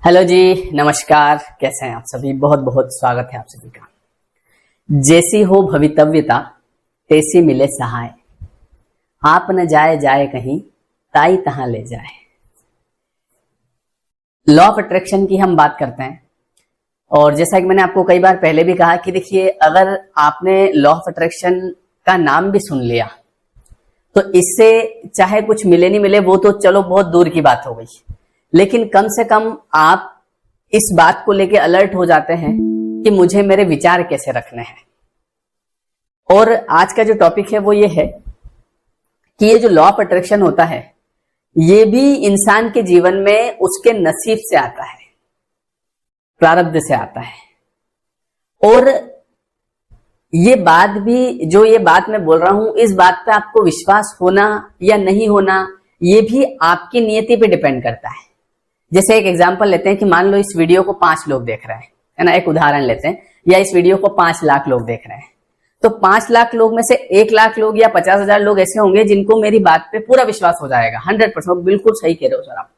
Hello जी, नमस्कार। कैसे हैं आप सभी? बहुत बहुत स्वागत है आप सभी का। जैसी हो भवितव्यता तैसी मिले सहाय, आप न जाए जाए कहीं ताई तहां ले जाए। लॉ ऑफ अट्रैक्शन की हम बात करते हैं और जैसा कि मैंने आपको कई बार पहले भी कहा कि देखिए, अगर आपने लॉ ऑफ अट्रैक्शन का नाम भी सुन लिया तो इससे चाहे कुछ मिले नहीं मिले वो तो चलो बहुत दूर की बात हो गई, लेकिन कम से कम आप इस बात को लेके अलर्ट हो जाते हैं कि मुझे मेरे विचार कैसे रखने हैं। और आज का जो टॉपिक है वो ये है कि ये जो लॉ ऑफ अट्रैक्शन होता है ये भी इंसान के जीवन में उसके नसीब से आता है, प्रारब्ध से आता है। और ये बात भी, जो ये बात मैं बोल रहा हूं, इस बात पे आपको विश्वास होना या नहीं होना ये भी आपकी नियति पे डिपेंड करता है। जैसे एक एग्जांपल लेते हैं कि मान लो इस वीडियो को 5 लोग देख रहे हैं, है ना, एक उदाहरण लेते हैं, या इस वीडियो को 5 लाख लोग देख रहे हैं, तो 5 लाख लोग में से 1 लाख लोग या 50,000 लोग ऐसे होंगे जिनको मेरी बात पे पूरा विश्वास हो जाएगा, 100%। बिल्कुल सही कह रहे हो सर आप।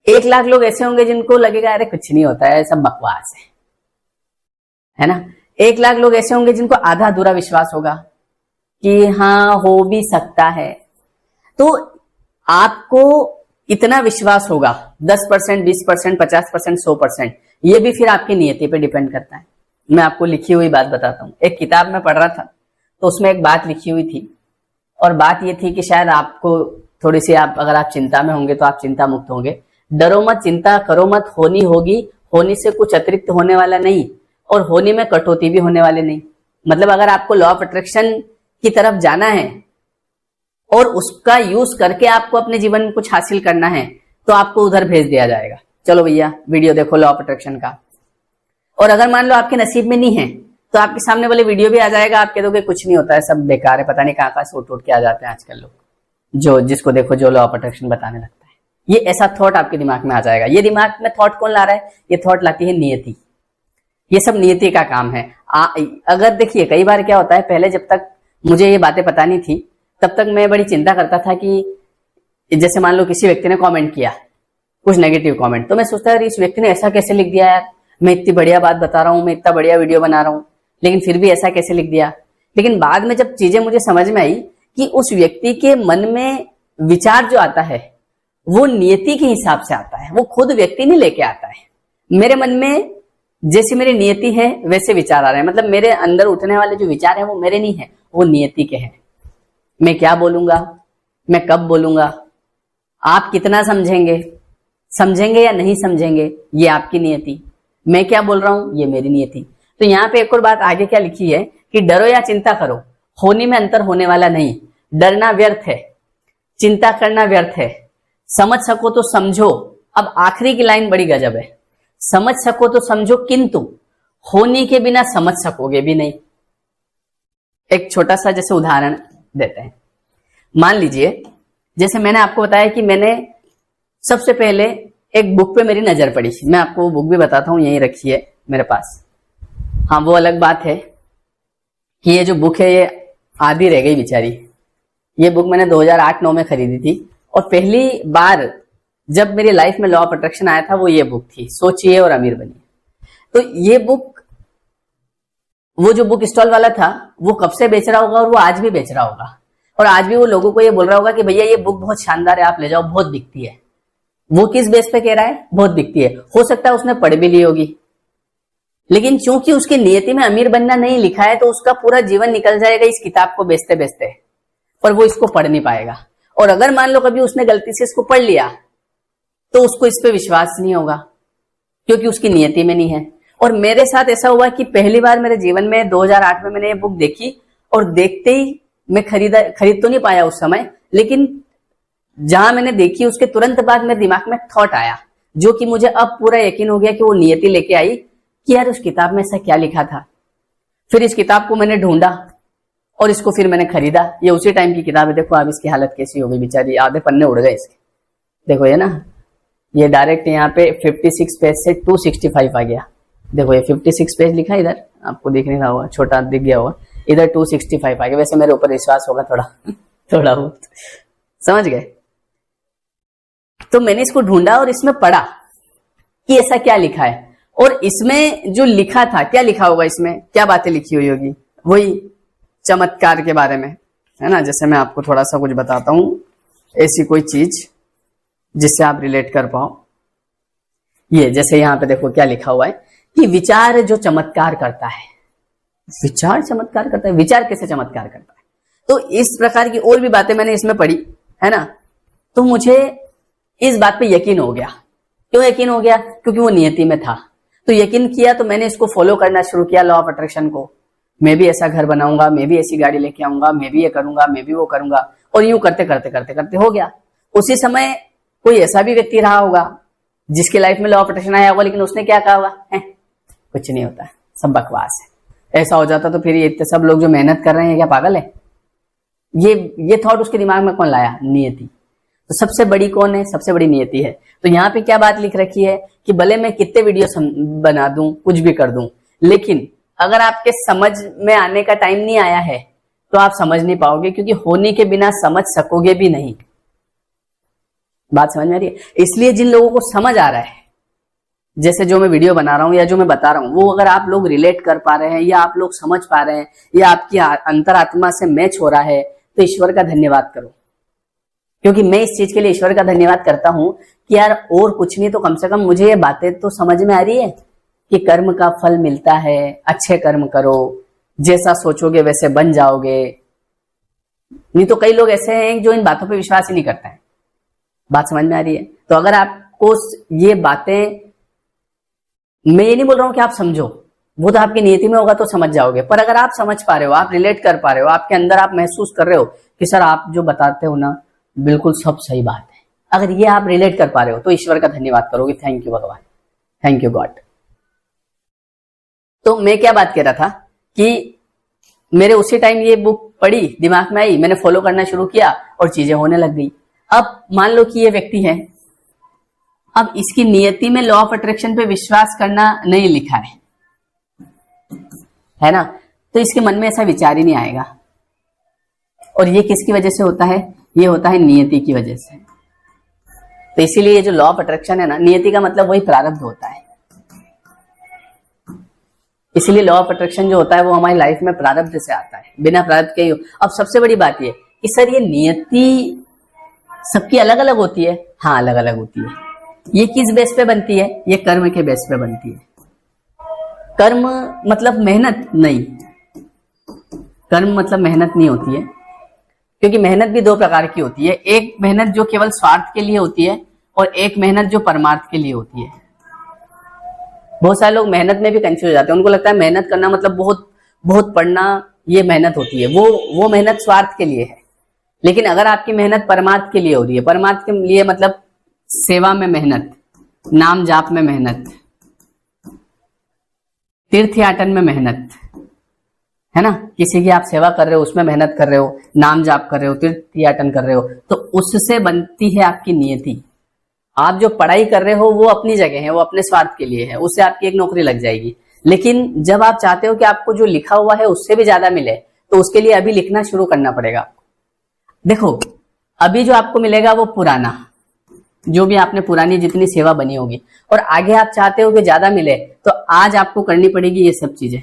1 लाख लोग ऐसे होंगे जिनको लगेगा अरे कुछ नहीं होता है, सब बकवास है ना। 1 लाख लोग ऐसे होंगे जिनको आधा अधूरा विश्वास होगा कि हाँ हो भी सकता है। तो आपको इतना विश्वास होगा, 10%, 20%, 50%, 100%, ये भी फिर आपकी नियति पे डिपेंड करता है। मैं आपको लिखी हुई बात बताता हूँ। एक किताब में पढ़ रहा था तो उसमें एक बात लिखी हुई थी और बात ये थी कि शायद आपको थोड़ी सी, आप अगर आप चिंता में होंगे तो आप चिंता मुक्त होंगे। डरो मत, चिंता करो मत, होनी होगी, होनी से कुछ अतिरिक्त होने वाला नहीं और होने में कटौती भी होने वाली नहीं। मतलब अगर आपको लॉ ऑफ अट्रैक्शन की तरफ जाना है और उसका यूज करके आपको अपने जीवन में कुछ हासिल करना है तो आपको उधर भेज दिया जाएगा, चलो भैया वीडियो देखो लॉ ऑफ अट्रैक्शन का। और अगर मान लो आपके नसीब में नहीं है तो आपके सामने वाले वीडियो भी आ जाएगा, आप कह दोगे कुछ नहीं होता है, सब बेकार है, पता नहीं कहां से उठ के आ जाते हैं आजकल लोग, जो जिसको देखो जो लॉ ऑफ अट्रैक्शन बताने लगता है। ये ऐसा थॉट आपके दिमाग में आ जाएगा। ये दिमाग में थॉट कौन ला रहा है? ये थॉट लाती है नियति। ये सब नियति का काम है। अगर देखिए, कई बार क्या होता है, पहले जब तक मुझे ये बातें पता नहीं थी तब तक मैं बड़ी चिंता करता था कि जैसे मान लो किसी व्यक्ति ने कमेंट किया कुछ नेगेटिव कमेंट, तो मैं सोचता था इस व्यक्ति ने ऐसा कैसे लिख दिया यार, मैं इतनी बढ़िया बात बता रहा हूं, मैं इतना बढ़िया वीडियो बना रहा हूं, लेकिन फिर भी ऐसा कैसे लिख दिया। लेकिन बाद में जब चीजें मुझे समझ में आई कि उस व्यक्ति के मन में विचार जो आता है वो नियति के हिसाब से आता है, वो खुद व्यक्ति नहीं लेके आता है। मेरे मन में जैसी मेरी नियति है वैसे विचार आ रहे हैं, मतलब मेरे अंदर उठने वाले जो विचार है वो मेरे नहीं है, वो नियति के हैं। मैं क्या बोलूंगा, मैं कब बोलूंगा, आप कितना समझेंगे या नहीं समझेंगे, ये आपकी नियति। मैं क्या बोल रहा हूं, ये मेरी नियति। तो यहाँ पे एक और बात आगे क्या लिखी है कि डरो या चिंता करो, होने में अंतर होने वाला नहीं। डरना व्यर्थ है, चिंता करना व्यर्थ है, समझ सको तो समझो। अब आखिरी की लाइन बड़ी गजब है, समझ सको तो समझो किंतु होने के बिना समझ सकोगे भी नहीं। एक छोटा सा जैसे उदाहरण देते हैं। मान लीजिए, जैसे मैंने आपको बताया कि मैंने सबसे पहले एक बुक पे मेरी नजर पड़ी, मैं आपको वो बुक भी बताता हूं, यहीं रखी है मेरे पास। हाँ, वो अलग बात है कि ये जो बुक है ये आधी रह गई बेचारी। ये बुक मैंने 2008-9 में खरीदी थी और पहली बार जब मेरी लाइफ में लॉ ऑफ अट्रैक्शन आया था वो ये बुक थी, सोचिए और अमीर बनिए। तो ये बुक, वो जो बुक स्टॉल वाला था वो कब से बेच रहा होगा और वो आज भी बेच रहा होगा, और आज भी वो लोगों को ये बोल रहा होगा कि भैया ये बुक बहुत शानदार है, आप ले जाओ, बहुत बिकती है। वो किस बेस पे कह रहा है? बहुत बिकती है। हो सकता है उसने पढ़ भी ली होगी, लेकिन चूंकि उसकी नियति में अमीर बनना नहीं लिखा है तो उसका पूरा जीवन निकल जाएगा इस किताब को बेचते बेचते, पर वो इसको पढ़ नहीं पाएगा। और अगर मान लो कभी उसने गलती से इसको पढ़ लिया तो उसको इस पे विश्वास नहीं होगा क्योंकि उसकी नियति में नहीं है। और मेरे साथ ऐसा हुआ कि पहली बार मेरे जीवन में 2008 में मैंने ये बुक देखी और देखते ही मैं खरीद तो नहीं पाया उस समय, लेकिन जहां मैंने देखी उसके तुरंत बाद मेरे दिमाग में थॉट आया जो कि मुझे अब पूरा यकीन हो गया कि वो नियति लेके आई कि यार उस किताब में ऐसा क्या लिखा था। फिर इस किताब को मैंने ढूंढा और इसको फिर मैंने खरीदा। ये उसी टाइम की किताब है, देखो अब इसकी हालत कैसी हो गई बेचारी, आधे पन्ने उड़ गए इसके, देखो ये ना, ये डायरेक्ट यहाँ पे 56 पेज से 265 आ गया। देखो ये 56 पेज लिखा है, इधर आपको दिख नहीं रहा होगा, छोटा दिख गया होगा, इधर 265 आ गया। वैसे मेरे ऊपर विश्वास होगा थोड़ा थोड़ा बहुत, समझ गए। तो मैंने इसको ढूंढा और इसमें पढ़ा कि ऐसा क्या लिखा है, और इसमें जो लिखा था क्या लिखा होगा, इसमें क्या बातें लिखी हुई होगी, वही चमत्कार के बारे में, है ना। जैसे मैं आपको थोड़ा सा कुछ बताता हूं, ऐसी कोई चीज जिससे आप रिलेट कर पाओ। ये जैसे यहाँ पे देखो क्या लिखा हुआ है कि विचार जो चमत्कार करता है, विचार चमत्कार करता है, विचार कैसे चमत्कार करता है। तो इस प्रकार की और भी बातें मैंने इसमें पढ़ी, है ना। तो मुझे इस बात पे यकीन हो गया। क्यों यकीन हो गया? क्योंकि वो नियति में था। तो यकीन किया तो मैंने इसको फॉलो करना शुरू किया, लॉ ऑफ अट्रैक्शन को। मैं भी ऐसा घर बनाऊंगा, मैं भी ऐसी गाड़ी लेके आऊंगा, मैं भी ये करूंगा, मैं भी वो करूंगा, और यूं करते करते करते करते हो गया। उसी समय कोई ऐसा भी व्यक्ति रहा होगा जिसकी लाइफ में लॉ ऑफ अट्रैक्शन आया होगा, लेकिन उसने क्या कहा होगा, कुछ नहीं होता, सब बकवास है। ऐसा हो जाता तो फिर ये इतने सब लोग जो मेहनत कर रहे हैं क्या पागल है? ये थॉट उसके दिमाग में कौन लाया? नियति। तो सबसे बड़ी कौन है? सबसे बड़ी नियति है। तो यहाँ पे क्या बात लिख रखी है कि भले मैं कितने वीडियो बना दूं, कुछ भी कर दूं, लेकिन अगर आपके समझ में आने का टाइम नहीं आया है तो आप समझ नहीं पाओगे, क्योंकि होने के बिना समझ सकोगे भी नहीं। बात समझ में आ रही है? इसलिए जिन लोगों को समझ आ रहा है, जैसे जो मैं वीडियो बना रहा हूं या जो मैं बता रहा हूं, वो अगर आप लोग रिलेट कर पा रहे हैं या आप लोग समझ पा रहे हैं या आपकी अंतरात्मा से मैच हो रहा है, तो ईश्वर का धन्यवाद करो। क्योंकि मैं इस चीज के लिए ईश्वर का धन्यवाद करता हूं कि यार और कुछ नहीं तो कम से कम मुझे ये बातें तो समझ में आ रही है कि कर्म का फल मिलता है, अच्छे कर्म करो, जैसा सोचोगे वैसे बन जाओगे। नहीं तो कई लोग ऐसे हैं जो इन बातों पे विश्वास ही नहीं करते हैं। बात समझ में आ रही है? तो अगर आपको ये बातें, मैं ये नहीं बोल रहा हूं कि आप समझो, वो तो आपकी नियति में होगा तो समझ जाओगे, पर अगर आप समझ पा रहे हो, आप रिलेट कर पा रहे हो, आपके अंदर आप महसूस कर रहे हो कि सर आप जो बताते हो ना बिल्कुल सब सही बात है, अगर ये आप रिलेट कर पा रहे हो तो ईश्वर का धन्यवाद करोगे। थैंक यू भगवान, थैंक यू गॉड। तो मैं क्या बात कह रहा था कि मेरे उसी टाइम ये बुक पढ़ी, दिमाग में आई, मैंने फॉलो करना शुरू किया और चीजें होने लग गई। अब मान लो कि ये व्यक्ति है, अब इसकी नियति में लॉ ऑफ अट्रैक्शन पे विश्वास करना नहीं लिखा है ना, तो इसके मन में ऐसा विचार ही नहीं आएगा। और ये किसकी वजह से होता है? ये होता है नियति की वजह से। तो इसीलिए ये जो लॉ ऑफ अट्रैक्शन है ना, नियति का मतलब वही प्रारब्ध होता है। इसीलिए लॉ ऑफ अट्रैक्शन जो होता है वो हमारी लाइफ में प्रारब्ध से आता है, बिना प्रारब्ध के ही। अब सबसे बड़ी बात ये कि सर ये नियति सबकी अलग अलग होती है। हाँ, अलग अलग होती है। ये किस बेस पे बनती है? ये कर्म के बेस पे बनती है। कर्म मतलब मेहनत नहीं, कर्म मतलब मेहनत नहीं होती है, क्योंकि मेहनत भी दो प्रकार की होती है। एक मेहनत जो केवल स्वार्थ के लिए होती है और एक मेहनत जो परमार्थ के लिए होती है। बहुत सारे लोग मेहनत में भी कंफ्यूज हो जाते हैं, उनको लगता है मेहनत करना मतलब बहुत बहुत पढ़ना, ये मेहनत होती है। वो मेहनत स्वार्थ के लिए है। लेकिन अगर आपकी मेहनत परमार्थ के लिए हो रही है, परमार्थ के लिए मतलब सेवा में मेहनत, नाम जाप में मेहनत, तीर्थयाटन में मेहनत, है ना, किसी की आप सेवा कर रहे हो उसमें मेहनत कर रहे हो, नाम जाप कर रहे हो, तीर्थयाटन कर रहे हो, तो उससे बनती है आपकी नियति। आप जो पढ़ाई कर रहे हो वो अपनी जगह है, वो अपने स्वार्थ के लिए है, उससे आपकी एक नौकरी लग जाएगी। लेकिन जब आप चाहते हो कि आपको जो लिखा हुआ है उससे भी ज्यादा मिले, तो उसके लिए अभी लिखना शुरू करना पड़ेगा। देखो, अभी जो आपको मिलेगा वो पुराना, जो भी आपने पुरानी जितनी सेवा बनी होगी, और आगे आप चाहते हो कि ज्यादा मिले, तो आज आपको करनी पड़ेगी ये सब चीजें,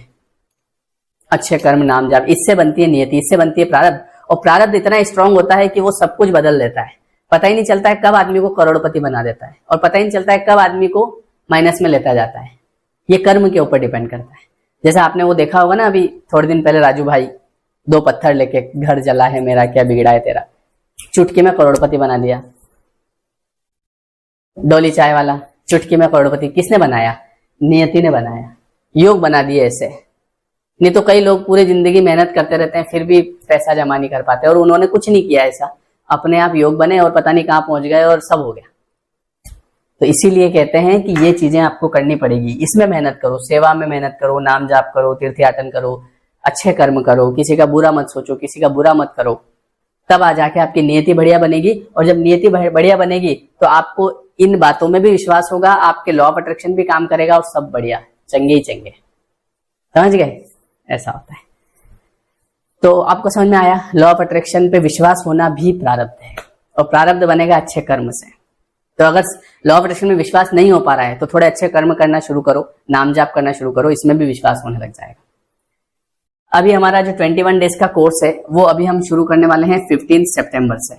अच्छे कर्म, नाम जाप। इससे बनती है नियति, इससे बनती है प्रारब्ध। और प्रारब्ध इतना स्ट्रांग होता है कि वो सब कुछ बदल देता है। पता ही नहीं चलता है कब आदमी को करोड़पति बना देता है, और पता ही नहीं चलता है कब आदमी को माइनस में लेता जाता है। ये कर्म के ऊपर डिपेंड करता है। जैसे आपने वो देखा होगा ना, अभी थोड़े दिन पहले राजू भाई 2 पत्थर लेके, घर जला है मेरा क्या बिगड़ा है तेरा, चुटकी में करोड़पति बना दिया। डोली चाय वाला चुटकी में करोड़पति, किसने बनाया? नियति ने बनाया, योग बना दिए ऐसे। नहीं तो कई लोग पूरी जिंदगी मेहनत करते रहते हैं फिर भी पैसा जमा नहीं कर पाते, और उन्होंने कुछ नहीं किया ऐसा, अपने आप योग बने और पता नहीं कहां पहुंच गए और सब हो गया। तो इसीलिए कहते हैं कि ये चीजें आपको करनी पड़ेगी, इसमें मेहनत करो, सेवा में मेहनत करो, नाम जाप करो, तीर्थयाटन करो, अच्छे कर्म करो, किसी का बुरा मत सोचो, किसी का बुरा मत करो, तब आ जाके आपकी नियति बढ़िया बनेगी। और जब नियति बढ़िया बनेगी तो आपको इन बातों में भी विश्वास होगा, आपके लॉ ऑफ अट्रैक्शन भी काम करेगा और सब बढ़िया चंगे ही चंगे। समझ गए? ऐसा होता है। तो आपको समझ में आया, लॉ ऑफ अट्रैक्शन पे विश्वास होना भी प्रारब्ध है, और प्रारब्ध बनेगा अच्छे कर्म से। तो अगर लॉ ऑफ अट्रैक्शन में विश्वास नहीं हो पा रहा है तो थोड़े अच्छे कर्म करना शुरू करो, नाम जाप करना शुरू करो, इसमें भी विश्वास होने लग जाएगा। अभी हमारा जो 21 डेज का कोर्स है वो अभी हम शुरू करने वाले हैं 15 सितंबर से,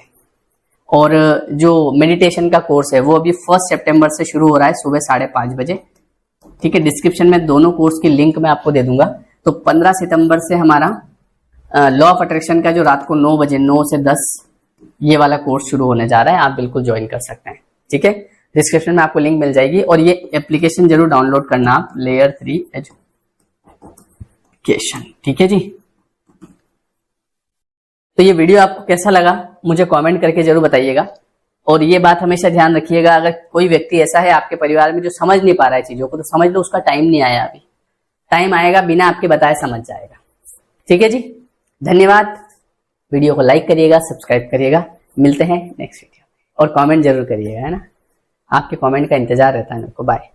और जो मेडिटेशन का कोर्स है वो अभी 1 सितंबर से शुरू हो रहा है सुबह 5:30 बजे। ठीक है, डिस्क्रिप्शन में दोनों कोर्स की लिंक मैं आपको दे दूंगा। तो 15 सितंबर से हमारा लॉ ऑफ अट्रैक्शन का जो रात को 9 बजे 9 से 10 ये वाला कोर्स शुरू होने जा रहा है, आप बिल्कुल ज्वाइन कर सकते हैं। ठीक है, डिस्क्रिप्शन में आपको लिंक मिल जाएगी, और ये एप्लीकेशन जरूर डाउनलोड करना आप, लेयर 3 एजुकेशन। ठीक है जी, तो ये वीडियो आपको कैसा लगा मुझे कमेंट करके जरूर बताइएगा। और ये बात हमेशा ध्यान रखिएगा, अगर कोई व्यक्ति ऐसा है आपके परिवार में जो समझ नहीं पा रहा है चीजों को, तो समझ लो उसका टाइम नहीं आया, अभी टाइम आएगा, बिना आपके बताए समझ जाएगा। ठीक है जी, धन्यवाद। वीडियो को लाइक करिएगा, सब्सक्राइब करिएगा, मिलते हैं नेक्स्ट वीडियो, और कमेंट जरूर करिएगा, है ना, आपके कमेंट का इंतजार रहता है मेरे को। बाय।